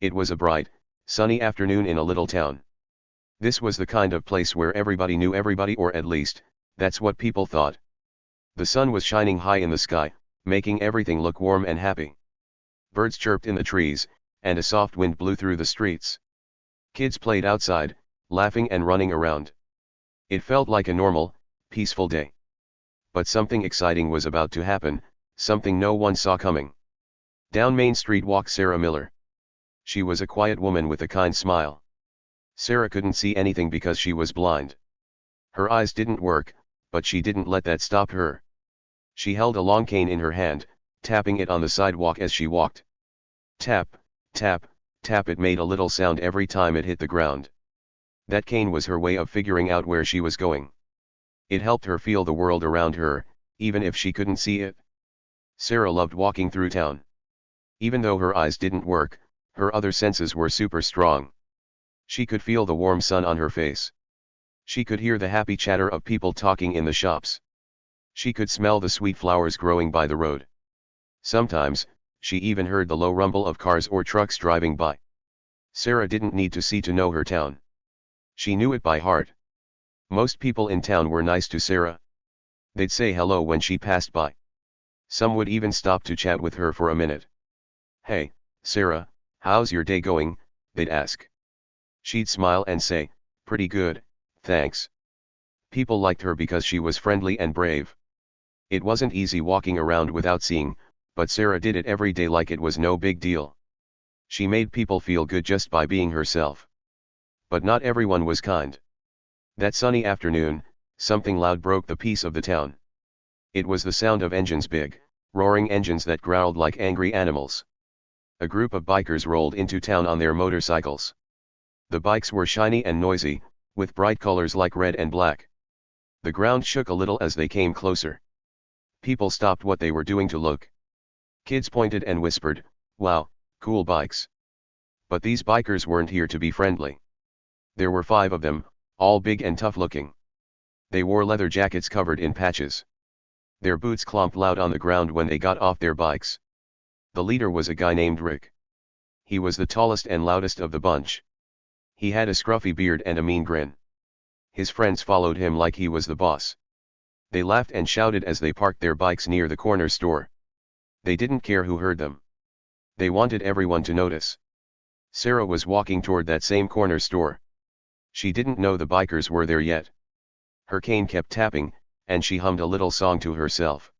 It was a bright, sunny afternoon in a little town. This was the kind of place where everybody knew everybody, or at least, that's what people thought. The sun was shining high in the sky, making everything look warm and happy. Birds chirped in the trees, and a soft wind blew through the streets. Kids played outside, laughing and running around. It felt like a normal, peaceful day. But something exciting was about to happen, something no one saw coming. Down Main Street walked Sarah Miller. She was a quiet woman with a kind smile. Sarah couldn't see anything because she was blind. Her eyes didn't work, but she didn't let that stop her. She held a long cane in her hand, tapping it on the sidewalk as she walked. Tap, tap, tap. It made a little sound every time it hit the ground. That cane was her way of figuring out where she was going. It helped her feel the world around her, even if she couldn't see it. Sarah loved walking through town. Even though her eyes didn't work, her other senses were super strong. She could feel the warm sun on her face. She could hear the happy chatter of people talking in the shops. She could smell the sweet flowers growing by the road. Sometimes, she even heard the low rumble of cars or trucks driving by. Sarah didn't need to see to know her town. She knew it by heart. Most people in town were nice to Sarah. They'd say hello when she passed by. Some would even stop to chat with her for a minute. "Hey, Sarah, how's your day going?" they'd ask. She'd smile and say, "Pretty good, thanks." People liked her because she was friendly and brave. It wasn't easy walking around without seeing, but Sarah did it every day like it was no big deal. She made people feel good just by being herself. But not everyone was kind. That sunny afternoon, something loud broke the peace of the town. It was the sound of engines, big, roaring engines that growled like angry animals. A group of bikers rolled into town on their motorcycles. The bikes were shiny and noisy, with bright colors like red and black. The ground shook a little as they came closer. People stopped what they were doing to look. Kids pointed and whispered, "Wow, cool bikes." But these bikers weren't here to be friendly. There were 5 of them, all big and tough looking. They wore leather jackets covered in patches. Their boots clomped loud on the ground when they got off their bikes. The leader was a guy named Rick. He was the tallest and loudest of the bunch. He had a scruffy beard and a mean grin. His friends followed him like he was the boss. They laughed and shouted as they parked their bikes near the corner store. They didn't care who heard them. They wanted everyone to notice. Sarah was walking toward that same corner store. She didn't know the bikers were there yet. Her cane kept tapping, and she hummed a little song to herself.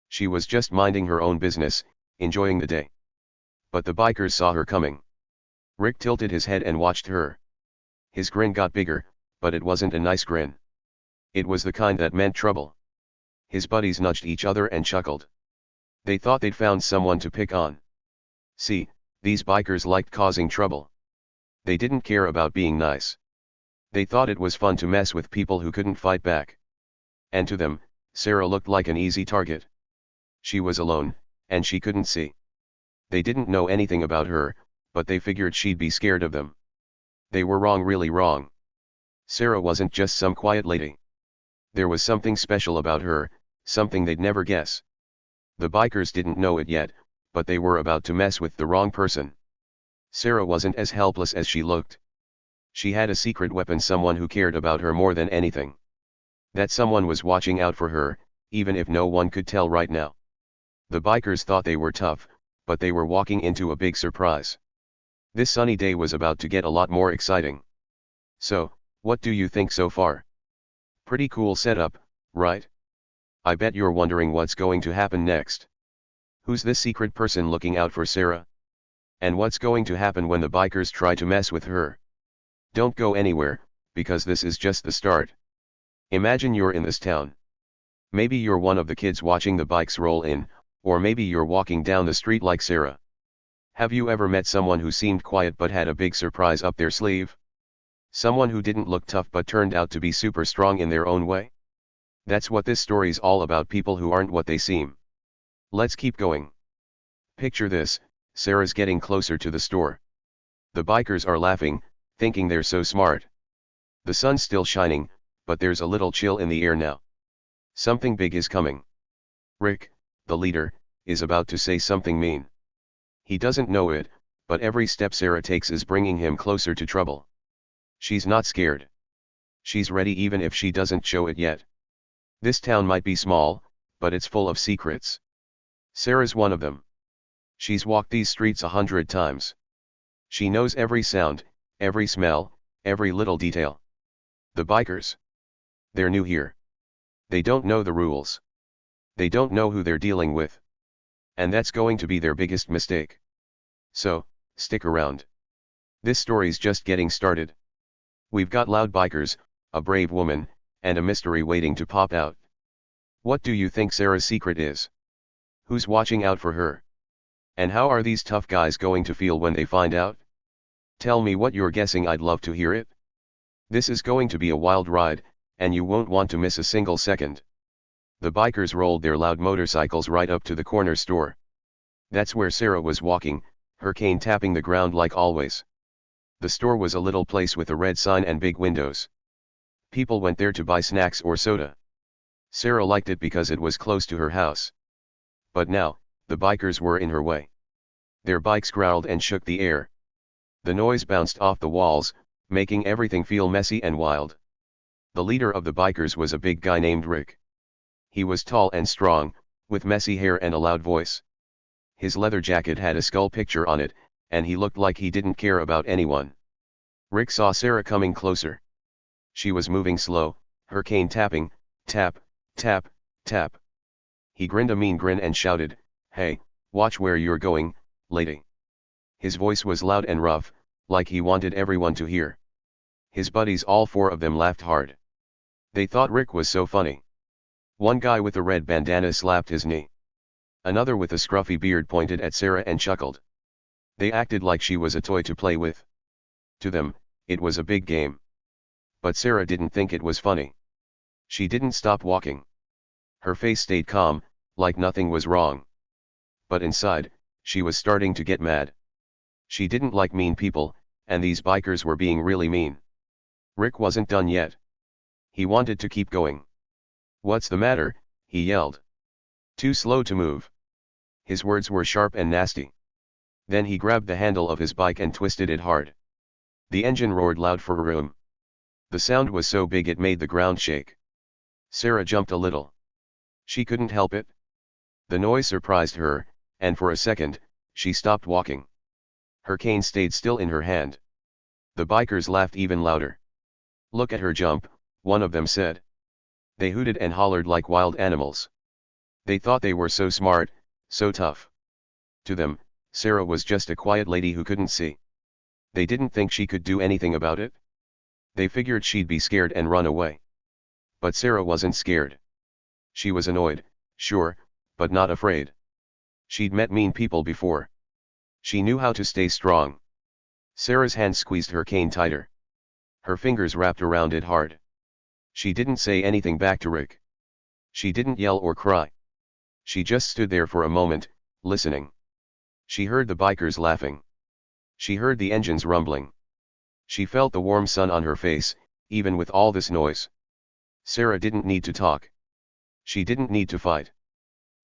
She was just minding her own business, enjoying the day. But the bikers saw her coming. Rick tilted his head and watched her. His grin got bigger, but it wasn't a nice grin. It was the kind that meant trouble. His buddies nudged each other and chuckled. They thought they'd found someone to pick on. See, these bikers liked causing trouble. They didn't care about being nice. They thought it was fun to mess with people who couldn't fight back. And to them, Sarah looked like an easy target. She was alone, and she couldn't see. They didn't know anything about her, but they figured she'd be scared of them. They were wrong, really wrong. Sarah wasn't just some quiet lady. There was something special about her, something they'd never guess. The bikers didn't know it yet, but they were about to mess with the wrong person. Sarah wasn't as helpless as she looked. She had a secret weapon, someone who cared about her more than anything. That someone was watching out for her, even if no one could tell right now. The bikers thought they were tough, but they were walking into a big surprise. This sunny day was about to get a lot more exciting. So, what do you think so far? Pretty cool setup, right? I bet you're wondering what's going to happen next. Who's this secret person looking out for Sarah? And what's going to happen when the bikers try to mess with her? Don't go anywhere, because this is just the start. Imagine you're in this town. Maybe you're one of the kids watching the bikes roll in, or maybe you're walking down the street like Sarah. Have you ever met someone who seemed quiet but had a big surprise up their sleeve? Someone who didn't look tough but turned out to be super strong in their own way? That's what this story's all about, people who aren't what they seem. Let's keep going. Picture this, Sarah's getting closer to the store. The bikers are laughing, thinking they're so smart. The sun's still shining, but there's a little chill in the air now. Something big is coming. Rick, the leader, is about to say something mean. He doesn't know it, But every step Sarah takes is bringing him closer to trouble. She's not scared. She's ready even if she doesn't show it yet. This town might be small, but it's full of secrets. Sarah's one of them. She's walked these streets 100 times. She knows every sound, every smell, every little detail. The bikers. They're new here. They don't know the rules. They don't know who they're dealing with. And that's going to be their biggest mistake. So, stick around. This story's just getting started. We've got loud bikers, a brave woman, and a mystery waiting to pop out. What do you think Sarah's secret is? Who's watching out for her? And how are these tough guys going to feel when they find out? Tell me what you're guessing, I'd love to hear it. This is going to be a wild ride, and you won't want to miss a single second. The bikers rolled their loud motorcycles right up to the corner store. That's where Sarah was walking, her cane tapping the ground like always. The store was a little place with a red sign and big windows. People went there to buy snacks or soda. Sarah liked it because it was close to her house. But now, the bikers were in her way. Their bikes growled and shook the air. The noise bounced off the walls, making everything feel messy and wild. The leader of the bikers was a big guy named Rick. He was tall and strong, with messy hair and a loud voice. His leather jacket had a skull picture on it, and he looked like he didn't care about anyone. Rick saw Sarah coming closer. She was moving slow, her cane tapping, tap, tap, tap. He grinned a mean grin and shouted, "Hey, watch where you're going, lady." His voice was loud and rough, like he wanted everyone to hear. His buddies, all four of them, laughed hard. They thought Rick was so funny. One guy with a red bandana slapped his knee. Another with a scruffy beard pointed at Sarah and chuckled. They acted like she was a toy to play with. To them, it was a big game. But Sarah didn't think it was funny. She didn't stop walking. Her face stayed calm, like nothing was wrong. But inside, she was starting to get mad. She didn't like mean people, and these bikers were being really mean. Rick wasn't done yet. He wanted to keep going. "What's the matter?" he yelled. "Too slow to move." His words were sharp and nasty. Then he grabbed the handle of his bike and twisted it hard. The engine roared loud for room. The sound was so big it made the ground shake. Sarah jumped a little. She couldn't help it. The noise surprised her, and for a second, she stopped walking. Her cane stayed still in her hand. The bikers laughed even louder. "Look at her jump," one of them said. They hooted and hollered like wild animals. They thought they were so smart, so tough. To them, Sarah was just a quiet lady who couldn't see. They didn't think she could do anything about it. They figured she'd be scared and run away. But Sarah wasn't scared. She was annoyed, sure, but not afraid. She'd met mean people before. She knew how to stay strong. Sarah's hand squeezed her cane tighter. Her fingers wrapped around it hard. She didn't say anything back to Rick. She didn't yell or cry. She just stood there for a moment, listening. She heard the bikers laughing. She heard the engines rumbling. She felt the warm sun on her face, even with all this noise. Sarah didn't need to talk. She didn't need to fight.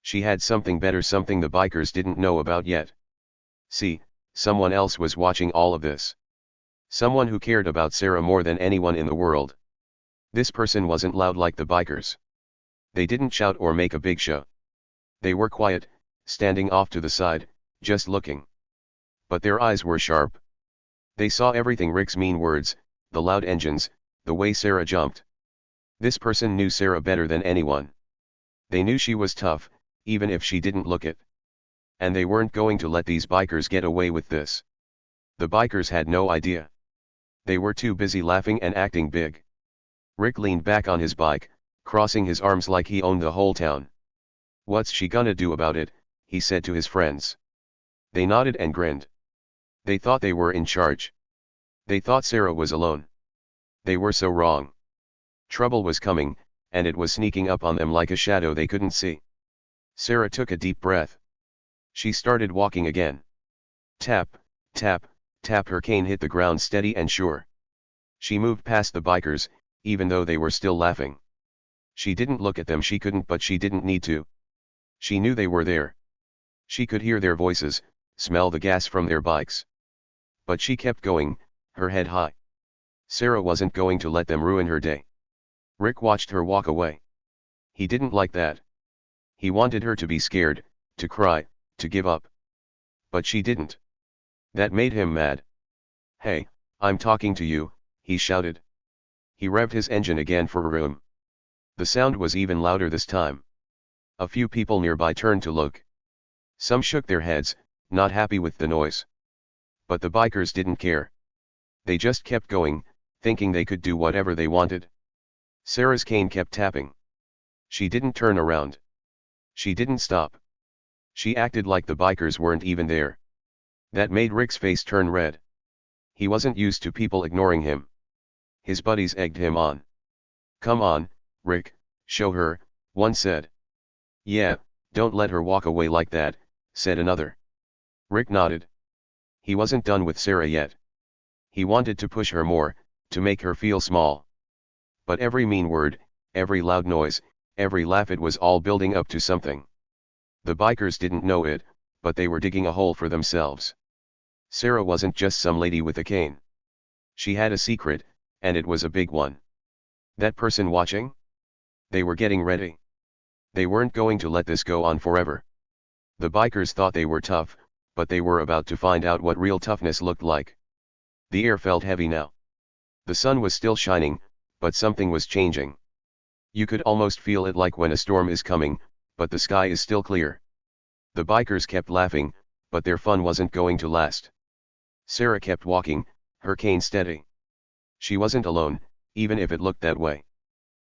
She had something better, something the bikers didn't know about yet. See, someone else was watching all of this. Someone who cared about Sarah more than anyone in the world. This person wasn't loud like the bikers. They didn't shout or make a big show. They were quiet, standing off to the side, just looking. But their eyes were sharp. They saw everything: Rick's mean words, the loud engines, the way Sarah jumped. This person knew Sarah better than anyone. They knew she was tough, even if she didn't look it. And they weren't going to let these bikers get away with this. The bikers had no idea. They were too busy laughing and acting big. Rick leaned back on his bike, crossing his arms like he owned the whole town. "What's she gonna do about it?" he said to his friends. They nodded and grinned. They thought they were in charge. They thought Sarah was alone. They were so wrong. Trouble was coming, and it was sneaking up on them like a shadow they couldn't see. Sarah took a deep breath. She started walking again. Tap, tap, tap. Her cane hit the ground steady and sure. She moved past the bikers, even though they were still laughing. She didn't look at them. She couldn't, but she didn't need to. She knew they were there. She could hear their voices, smell the gas from their bikes. But she kept going, her head high. Sarah wasn't going to let them ruin her day. Rick watched her walk away. He didn't like that. He wanted her to be scared, to cry, to give up. But she didn't. That made him mad. "Hey, I'm talking to you," he shouted. He revved his engine again for room. The sound was even louder this time. A few people nearby turned to look. Some shook their heads, not happy with the noise. But the bikers didn't care. They just kept going, thinking they could do whatever they wanted. Sarah's cane kept tapping. She didn't turn around. She didn't stop. She acted like the bikers weren't even there. That made Rick's face turn red. He wasn't used to people ignoring him. His buddies egged him on. "Come on, Rick, show her," one said. "Yeah, don't let her walk away like that," said another. Rick nodded. He wasn't done with Sarah yet. He wanted to push her more, to make her feel small. But every mean word, every loud noise, every laugh, it was all building up to something. The bikers didn't know it, but they were digging a hole for themselves. Sarah wasn't just some lady with a cane. She had a secret, and it was a big one. That person watching? They were getting ready. They weren't going to let this go on forever. The bikers thought they were tough, but they were about to find out what real toughness looked like. The air felt heavy now. The sun was still shining, but something was changing. You could almost feel it, like when a storm is coming, but the sky is still clear. The bikers kept laughing, but their fun wasn't going to last. Sarah kept walking, her cane steady. She wasn't alone, even if it looked that way.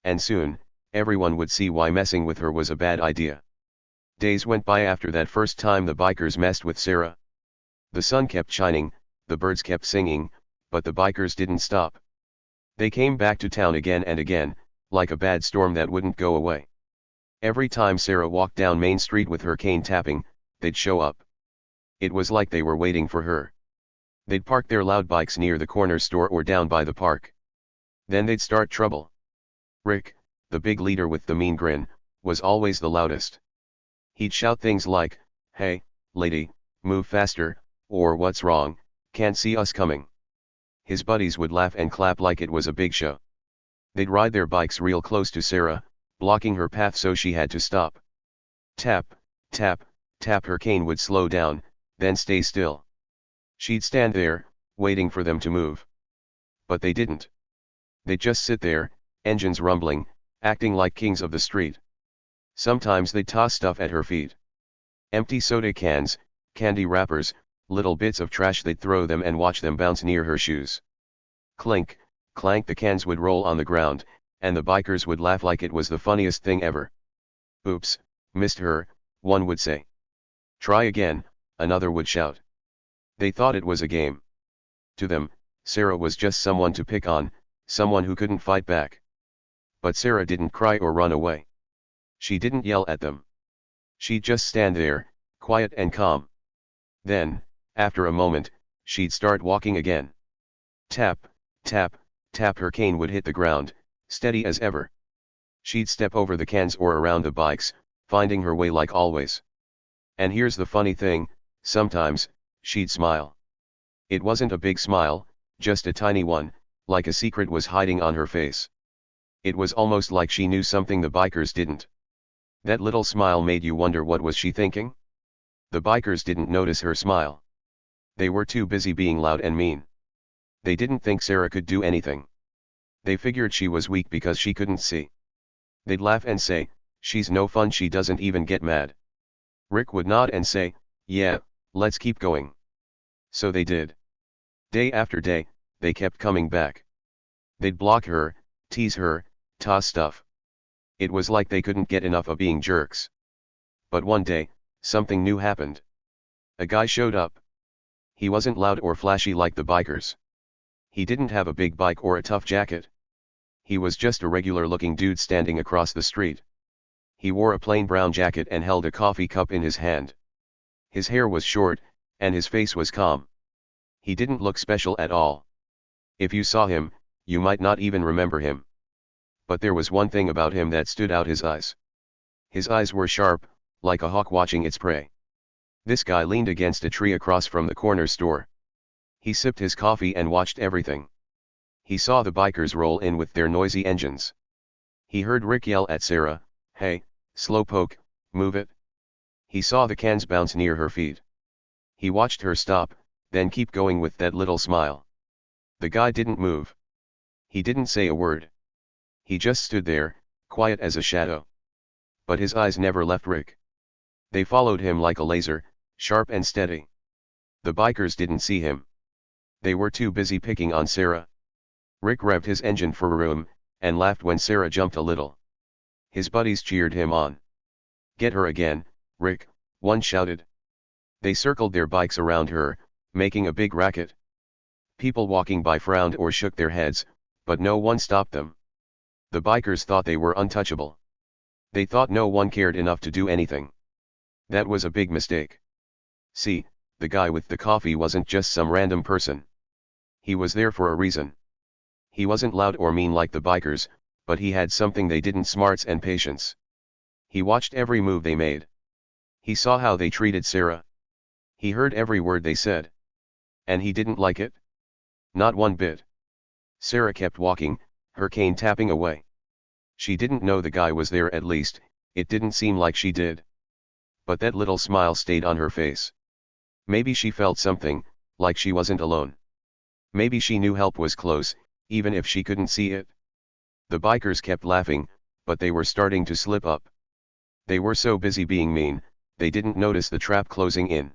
And soon, everyone would see why messing with her was a bad idea. Days went by after that first time the bikers messed with Sarah. The sun kept shining, the birds kept singing, but the bikers didn't stop. They came back to town again and again, like a bad storm that wouldn't go away. Every time Sarah walked down Main Street with her cane tapping, they'd show up. It was like they were waiting for her. They'd park their loud bikes near the corner store or down by the park. Then they'd start trouble. Rick, the big leader with the mean grin, was always the loudest. He'd shout things like, "Hey, lady, move faster," or "What's wrong, can't see us coming." His buddies would laugh and clap like it was a big show. They'd ride their bikes real close to Sarah, blocking her path so she had to stop. Tap, tap, tap. Her cane would slow down, then stay still. She'd stand there, waiting for them to move. But they didn't. They'd just sit there, engines rumbling, acting like kings of the street. Sometimes they'd toss stuff at her feet. Empty soda cans, candy wrappers, little bits of trash. They'd throw them and watch them bounce near her shoes. Clink, clank. The cans would roll on the ground, and the bikers would laugh like it was the funniest thing ever. "Oops, missed her," one would say. "Try again," another would shout. They thought it was a game. To them, Sarah was just someone to pick on, someone who couldn't fight back. But Sarah didn't cry or run away. She didn't yell at them. She'd just stand there, quiet and calm. Then, after a moment, she'd start walking again. Tap, tap, tap. Her cane would hit the ground, steady as ever. She'd step over the cans or around the bikes, finding her way like always. And here's the funny thing, sometimes, she'd smile. It wasn't a big smile, just a tiny one, like a secret was hiding on her face. It was almost like she knew something the bikers didn't. That little smile made you wonder, what was she thinking? The bikers didn't notice her smile. They were too busy being loud and mean. They didn't think Sarah could do anything. They figured she was weak because she couldn't see. They'd laugh and say, "She's no fun, she doesn't even get mad." Rick would nod and say, "Yeah, let's keep going." So they did. Day after day, they kept coming back. They'd block her, tease her, toss stuff. It was like they couldn't get enough of being jerks. But one day, something new happened. A guy showed up. He wasn't loud or flashy like the bikers. He didn't have a big bike or a tough jacket. He was just a regular-looking dude standing across the street. He wore a plain brown jacket and held a coffee cup in his hand. His hair was short, and his face was calm. He didn't look special at all. If you saw him, you might not even remember him. But there was one thing about him that stood out: his eyes. His eyes were sharp, like a hawk watching its prey. This guy leaned against a tree across from the corner store. He sipped his coffee and watched everything. He saw the bikers roll in with their noisy engines. He heard Rick yell at Sarah, "Hey, slowpoke, move it." He saw the cans bounce near her feet. He watched her stop, then keep going with that little smile. The guy didn't move. He didn't say a word. He just stood there, quiet as a shadow. But his eyes never left Rick. They followed him like a laser, sharp and steady. The bikers didn't see him. They were too busy picking on Sarah. Rick revved his engine for room, and laughed when Sarah jumped a little. His buddies cheered him on. "Get her again, Rick," one shouted. They circled their bikes around her, making a big racket. People walking by frowned or shook their heads, but no one stopped them. The bikers thought they were untouchable. They thought no one cared enough to do anything. That was a big mistake. See, the guy with the coffee wasn't just some random person. He was there for a reason. He wasn't loud or mean like the bikers, but he had something they didn't: smarts and patience. He watched every move they made. He saw how they treated Sarah. He heard every word they said. And he didn't like it? Not one bit. Sarah kept walking, her cane tapping away. She didn't know the guy was there, at least, it didn't seem like she did. But that little smile stayed on her face. Maybe she felt something, like she wasn't alone. Maybe she knew help was close, even if she couldn't see it. The bikers kept laughing, but they were starting to slip up. They were so busy being mean, they didn't notice the trap closing in.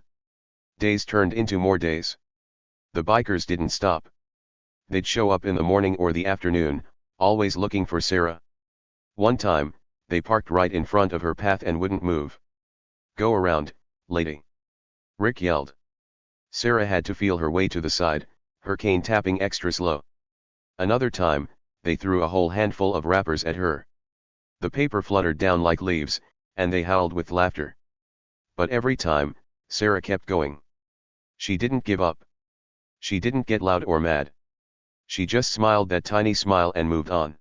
Days turned into more days. The bikers didn't stop. They'd show up in the morning or the afternoon, always looking for Sarah. One time, they parked right in front of her path and wouldn't move. "Go around, lady," Rick yelled. Sarah had to feel her way to the side, her cane tapping extra slow. Another time, they threw a whole handful of wrappers at her. The paper fluttered down like leaves, and they howled with laughter. But every time, Sarah kept going. She didn't give up. She didn't get loud or mad. She just smiled that tiny smile and moved on.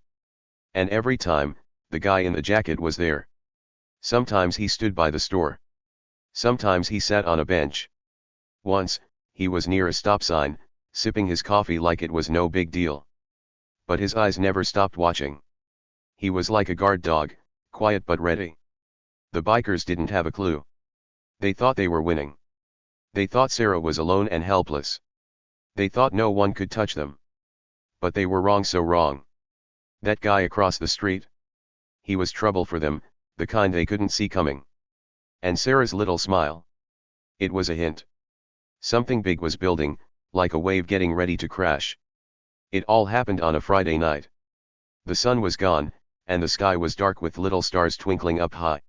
And every time, the guy in the jacket was there. Sometimes he stood by the store. Sometimes he sat on a bench. Once, he was near a stop sign, sipping his coffee like it was no big deal. But his eyes never stopped watching. He was like a guard dog, quiet but ready. The bikers didn't have a clue. They thought they were winning. They thought Sarah was alone and helpless. They thought no one could touch them. But they were wrong, so wrong. That guy across the street. He was trouble for them, the kind they couldn't see coming. And Sarah's little smile. It was a hint. Something big was building, like a wave getting ready to crash. It all happened on a Friday night. The sun was gone, and the sky was dark with little stars twinkling up high.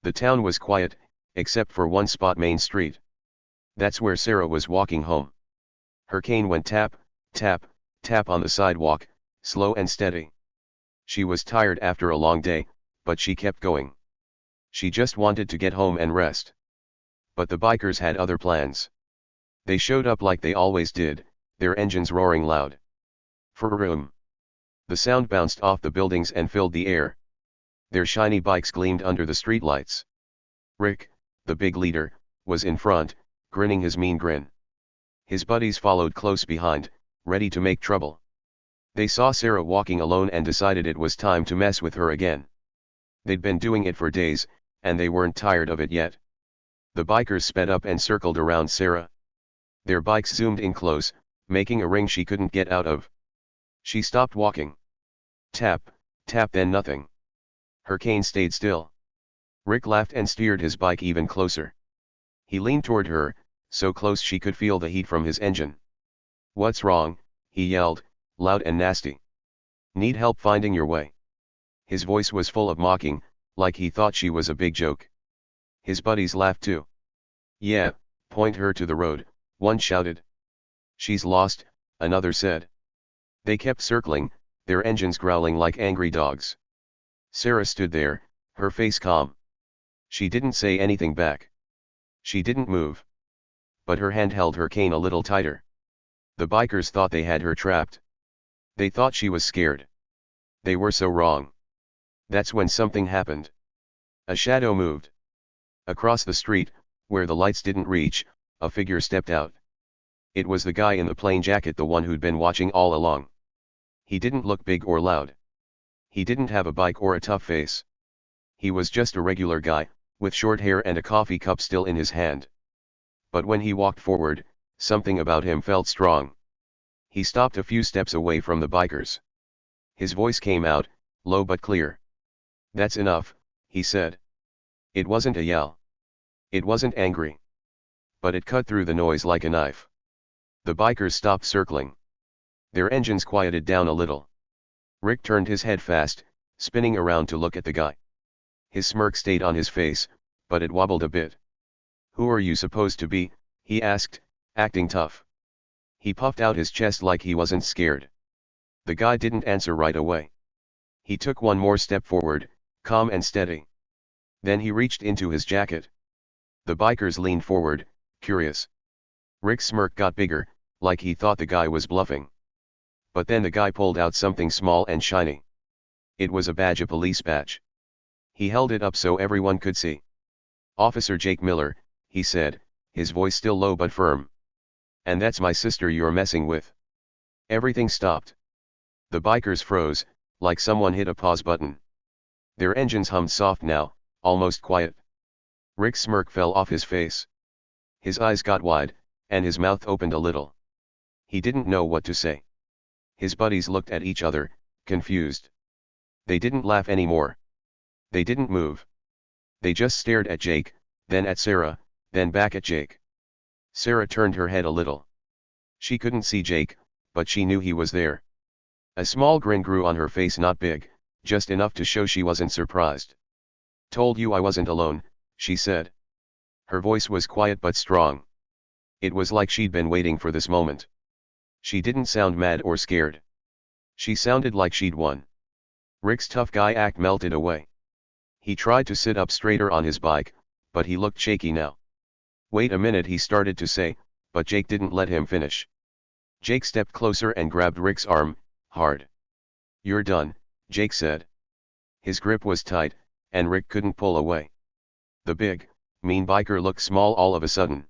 The town was quiet, except for one spot: Main Street. That's where Sarah was walking home. Her cane went tap, tap, tap on the sidewalk, slow and steady. She was tired after a long day, but she kept going. She just wanted to get home and rest. But the bikers had other plans. They showed up like they always did, their engines roaring loud. Vroom. The sound bounced off the buildings and filled the air. Their shiny bikes gleamed under the streetlights. Rick, the big leader, was in front, grinning his mean grin. His buddies followed close behind, ready to make trouble. They saw Sarah walking alone and decided it was time to mess with her again. They'd been doing it for days, and they weren't tired of it yet. The bikers sped up and circled around Sarah. Their bikes zoomed in close, making a ring she couldn't get out of. She stopped walking. Tap, tap, then nothing. Her cane stayed still. Rick laughed and steered his bike even closer. He leaned toward her, so close she could feel the heat from his engine. "What's wrong?" he yelled, loud and nasty. "Need help finding your way?" His voice was full of mocking, like he thought she was a big joke. His buddies laughed too. "Yeah, point her to the road," one shouted. "She's lost," another said. They kept circling, their engines growling like angry dogs. Sarah stood there, her face calm. She didn't say anything back. She didn't move. But her hand held her cane a little tighter. The bikers thought they had her trapped. They thought she was scared. They were so wrong. That's when something happened. A shadow moved. Across the street, where the lights didn't reach, a figure stepped out. It was the guy in the plain jacket, the one who'd been watching all along. He didn't look big or loud. He didn't have a bike or a tough face. He was just a regular guy, with short hair and a coffee cup still in his hand. But when he walked forward, something about him felt strong. He stopped a few steps away from the bikers. His voice came out, low but clear. "That's enough," he said. It wasn't a yell. It wasn't angry. But it cut through the noise like a knife. The bikers stopped circling. Their engines quieted down a little. Rick turned his head fast, spinning around to look at the guy. His smirk stayed on his face, but it wobbled a bit. "Who are you supposed to be?" he asked, acting tough. He puffed out his chest like he wasn't scared. The guy didn't answer right away. He took one more step forward, calm and steady. Then he reached into his jacket. The bikers leaned forward, curious. Rick's smirk got bigger, like he thought the guy was bluffing. But then the guy pulled out something small and shiny. It was a badge, a police badge. He held it up so everyone could see. "Officer Jake Miller," he said, his voice still low but firm. "And that's my sister you're messing with." Everything stopped. The bikers froze, like someone hit a pause button. Their engines hummed soft now, almost quiet. Rick's smirk fell off his face. His eyes got wide, and his mouth opened a little. He didn't know what to say. His buddies looked at each other, confused. They didn't laugh anymore. They didn't move. They just stared at Jake, then at Sarah, then back at Jake. Sarah turned her head a little. She couldn't see Jake, but she knew he was there. A small grin grew on her face, not big, just enough to show she wasn't surprised. "Told you I wasn't alone," she said. Her voice was quiet but strong. It was like she'd been waiting for this moment. She didn't sound mad or scared. She sounded like she'd won. Rick's tough guy act melted away. He tried to sit up straighter on his bike, but he looked shaky now. "Wait a minute," he started to say, but Jake didn't let him finish. Jake stepped closer and grabbed Rick's arm, hard. "You're done," Jake said. His grip was tight, and Rick couldn't pull away. The big, mean biker looked small all of a sudden.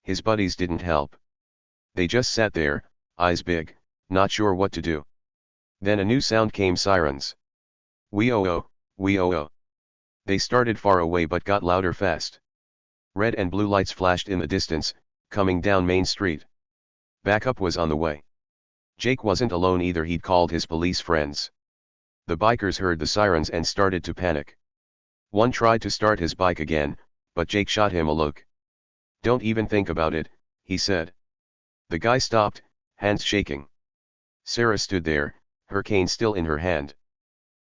His buddies didn't help. They just sat there, eyes big, not sure what to do. Then a new sound came: sirens. Wee-oh-oh, wee-oh-oh. They started far away but got louder fast. Red and blue lights flashed in the distance, coming down Main Street. Backup was on the way. Jake wasn't alone either, he'd called his police friends. The bikers heard the sirens and started to panic. One tried to start his bike again, but Jake shot him a look. "Don't even think about it," he said. The guy stopped, hands shaking. Sarah stood there, her cane still in her hand.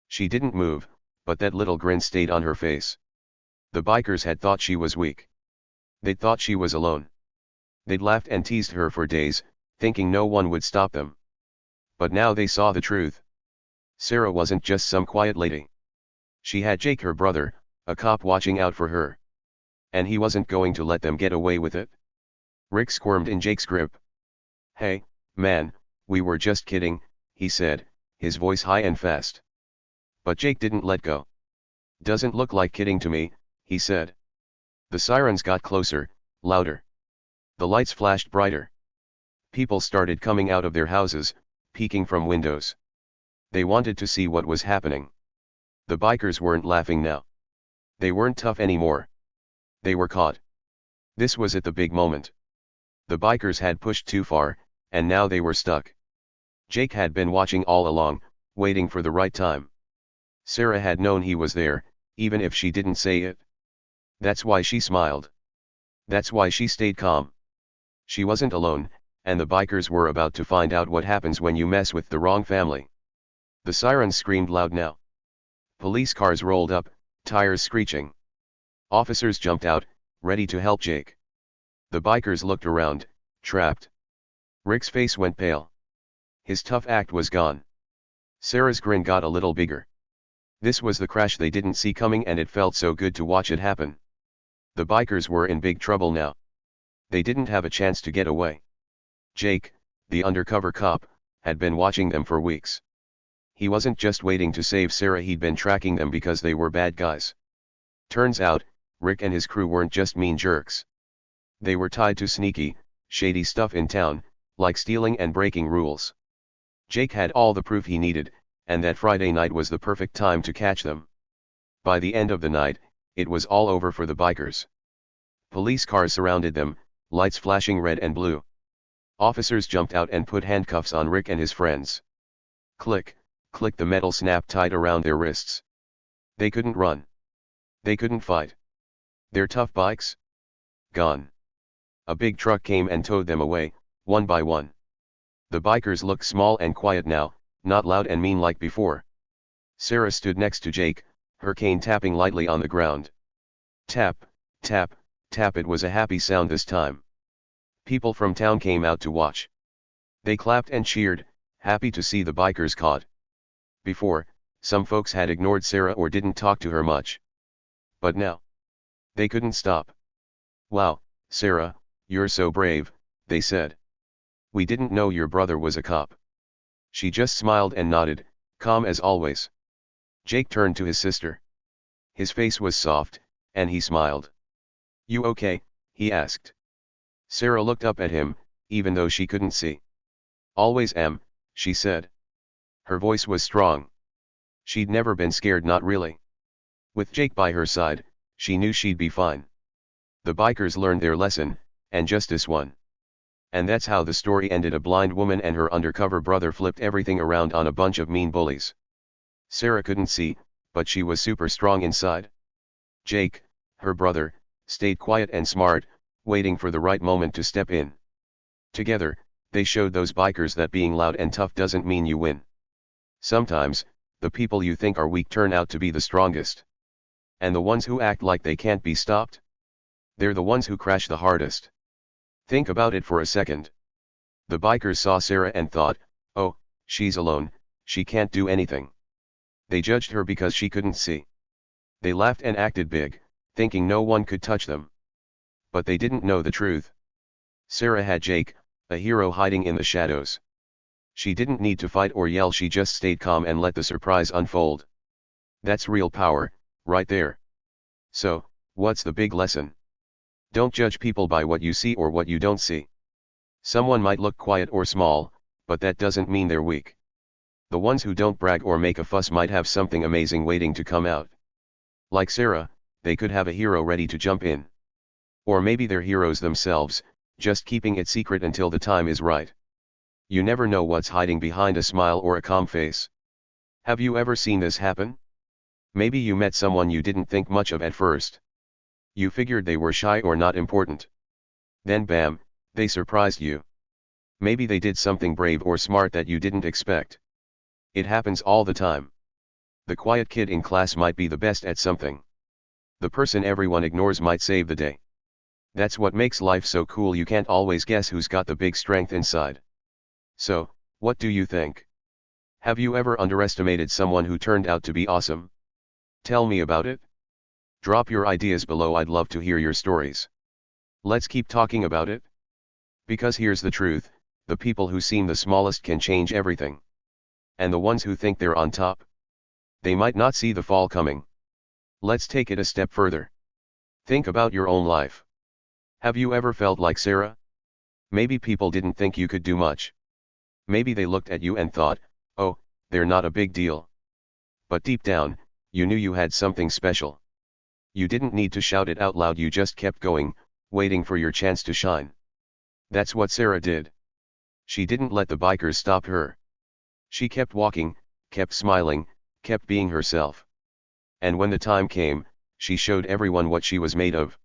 She didn't move, but that little grin stayed on her face. The bikers had thought she was weak. They'd thought she was alone. They'd laughed and teased her for days, thinking no one would stop them. But now they saw the truth. Sarah wasn't just some quiet lady. She had Jake, her brother, a cop watching out for her. And he wasn't going to let them get away with it. Rick squirmed in Jake's grip. "Hey, man, we were just kidding," he said, his voice high and fast. But Jake didn't let go. "Doesn't look like kidding to me," he said. The sirens got closer, louder. The lights flashed brighter. People started coming out of their houses, peeking from windows. They wanted to see what was happening. The bikers weren't laughing now. They weren't tough anymore. They were caught. This was it, the big moment. The bikers had pushed too far, and now they were stuck. Jake had been watching all along, waiting for the right time. Sarah had known he was there, even if she didn't say it. That's why she smiled. That's why she stayed calm. She wasn't alone, and the bikers were about to find out what happens when you mess with the wrong family. The sirens screamed loud now. Police cars rolled up, tires screeching. Officers jumped out, ready to help Jake. The bikers looked around, trapped. Rick's face went pale. His tough act was gone. Sarah's grin got a little bigger. This was the crash they didn't see coming, and it felt so good to watch it happen. The bikers were in big trouble now. They didn't have a chance to get away. Jake, the undercover cop, had been watching them for weeks. He wasn't just waiting to save Sarah, he'd been tracking them because they were bad guys. Turns out, Rick and his crew weren't just mean jerks. They were tied to sneaky, shady stuff in town, like stealing and breaking rules. Jake had all the proof he needed, and that Friday night was the perfect time to catch them. By the end of the night, it was all over for the bikers. Police cars surrounded them, lights flashing red and blue. Officers jumped out and put handcuffs on Rick and his friends. Click, click, the metal snapped tight around their wrists. They couldn't run. They couldn't fight. Their tough bikes? Gone. A big truck came and towed them away, one by one. The bikers looked small and quiet now, not loud and mean like before. Sarah stood next to Jake, her cane tapping lightly on the ground. Tap, tap, tap. It was a happy sound this time. People from town came out to watch. They clapped and cheered, happy to see the bikers caught. Before, some folks had ignored Sarah or didn't talk to her much. But now, they couldn't stop. "Wow, Sarah, you're so brave," they said. "We didn't know your brother was a cop." She just smiled and nodded, calm as always. Jake turned to his sister. His face was soft, and he smiled. "You okay?" he asked. Sarah looked up at him, even though she couldn't see. "Always am," she said. Her voice was strong. She'd never been scared, not really. With Jake by her side, she knew she'd be fine. The bikers learned their lesson, and justice won. And that's how the story ended. A blind woman and her undercover brother flipped everything around on a bunch of mean bullies. Sarah couldn't see, but she was super strong inside. Jake, her brother, stayed quiet and smart, waiting for the right moment to step in. Together, they showed those bikers that being loud and tough doesn't mean you win. Sometimes, the people you think are weak turn out to be the strongest. And the ones who act like they can't be stopped? They're the ones who crash the hardest. Think about it for a second. The bikers saw Sarah and thought, "Oh, she's alone, she can't do anything." They judged her because she couldn't see. They laughed and acted big, thinking no one could touch them. But they didn't know the truth. Sarah had Jake, a hero hiding in the shadows. She didn't need to fight or yell, she just stayed calm and let the surprise unfold. That's real power, right there. So, what's the big lesson? Don't judge people by what you see or what you don't see. Someone might look quiet or small, but that doesn't mean they're weak. The ones who don't brag or make a fuss might have something amazing waiting to come out. Like Sarah, they could have a hero ready to jump in. Or maybe they're heroes themselves, just keeping it secret until the time is right. You never know what's hiding behind a smile or a calm face. Have you ever seen this happen? Maybe you met someone you didn't think much of at first. You figured they were shy or not important. Then bam, they surprised you. Maybe they did something brave or smart that you didn't expect. It happens all the time. The quiet kid in class might be the best at something. The person everyone ignores might save the day. That's what makes life so cool. You can't always guess who's got the big strength inside. So, what do you think? Have you ever underestimated someone who turned out to be awesome? Tell me about it. Drop your ideas below. I'd love to hear your stories. Let's keep talking about it. Because here's the truth, the people who seem the smallest can change everything. And the ones who think they're on top, they might not see the fall coming. Let's take it a step further. Think about your own life. Have you ever felt like Sarah? Maybe people didn't think you could do much. Maybe they looked at you and thought, "Oh, they're not a big deal." But deep down, you knew you had something special. You didn't need to shout it out loud, you just kept going, waiting for your chance to shine. That's what Sarah did. She didn't let the bikers stop her. She kept walking, kept smiling, kept being herself. And when the time came, she showed everyone what she was made of.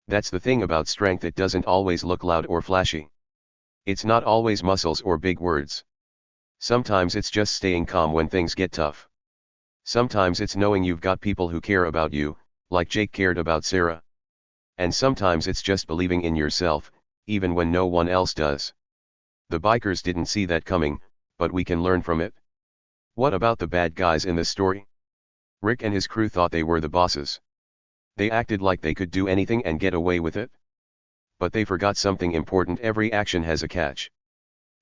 That's the thing about strength, it doesn't always look loud or flashy. It's not always muscles or big words. Sometimes it's just staying calm when things get tough. Sometimes it's knowing you've got people who care about you, like Jake cared about Sarah. And sometimes it's just believing in yourself, even when no one else does. The bikers didn't see that coming, but we can learn from it. What about the bad guys in this story? Rick and his crew thought they were the bosses. They acted like they could do anything and get away with it. But they forgot something important: every action has a catch.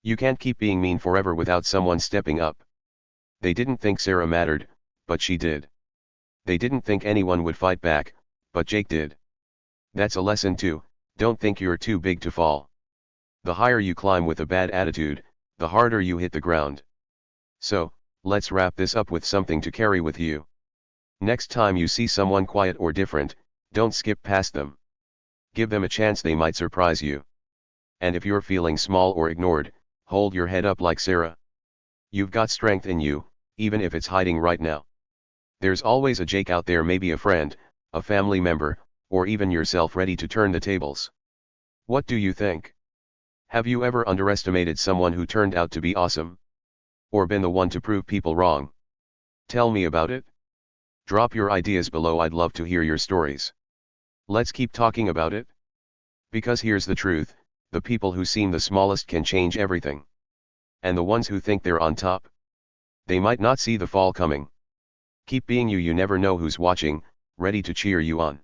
You can't keep being mean forever without someone stepping up. They didn't think Sarah mattered, but she did. They didn't think anyone would fight back, but Jake did. That's a lesson too: don't think you're too big to fall. The higher you climb with a bad attitude, the harder you hit the ground. So, let's wrap this up with something to carry with you. Next time you see someone quiet or different, don't skip past them. Give them a chance, they might surprise you. And if you're feeling small or ignored, hold your head up like Sarah. You've got strength in you, even if it's hiding right now. There's always a Jake out there, maybe a friend, a family member, or even yourself ready to turn the tables. What do you think? Have you ever underestimated someone who turned out to be awesome? Or been the one to prove people wrong? Tell me about it. Drop your ideas below, I'd love to hear your stories. Let's keep talking about it. Because here's the truth, the people who seem the smallest can change everything. And the ones who think they're on top, they might not see the fall coming. Keep being you, you never know who's watching, ready to cheer you on.